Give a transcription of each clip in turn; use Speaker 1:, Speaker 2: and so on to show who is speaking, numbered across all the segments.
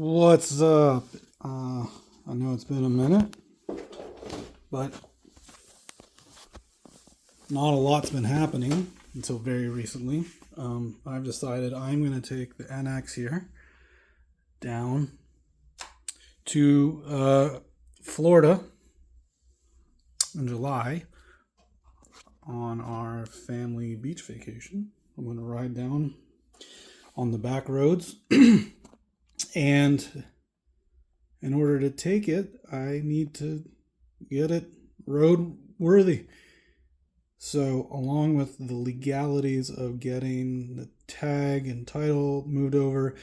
Speaker 1: What's up? I know it's been a minute, but not a lot's been happening until very recently. I've decided I'm going to take the NX here down to Florida in July on our family beach vacation. I'm going to ride down on the back roads and in order to take it, I need to get it road worthy. So, along with the legalities of getting the tag and title moved over,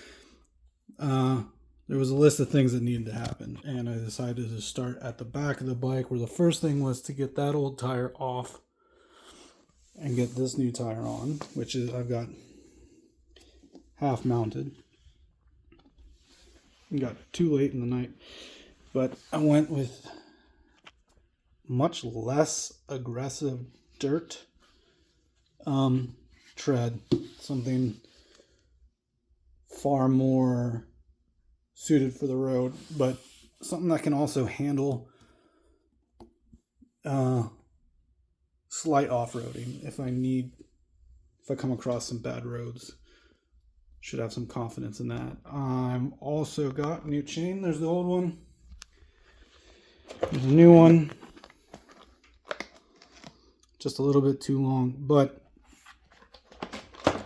Speaker 1: there was a list of things that needed to happen. And I decided to start at the back of the bike, where the first thing was to get that old tire off and get this new tire on, which is I've got half mounted. Got too late in the night, but I went with much less aggressive dirt tread, something far more suited for the road, but something that can also handle slight off-roading if I come across some bad roads. Should have some confidence in that. I'm also got a new chain. There's the old one. There's a new one. Just a little bit too long, but I'm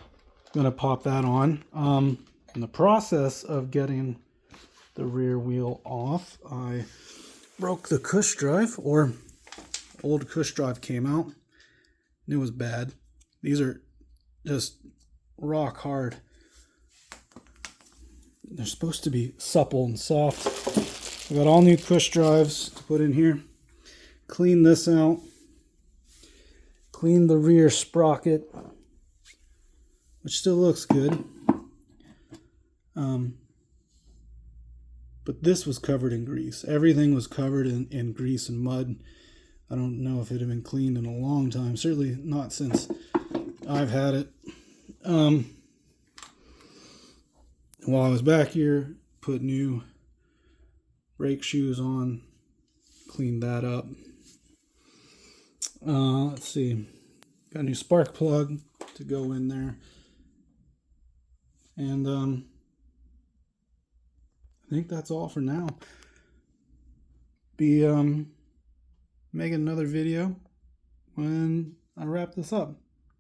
Speaker 1: gonna pop that on. In the process of getting the rear wheel off, I broke the cush drive, or old cush drive came out, and it was bad. These are just rock hard. They're supposed to be supple and soft. I got all new cush drives to put in here. Clean this out. Clean the rear sprocket, which still looks good. But this was covered in grease. Everything was covered in grease and mud. I don't know if it had been cleaned in a long time. Certainly not since I've had it. While I was back here, put new brake shoes on, cleaned that up. Let's see, got a new spark plug to go in there, and I think that's all for now. Be making another video when I wrap this up.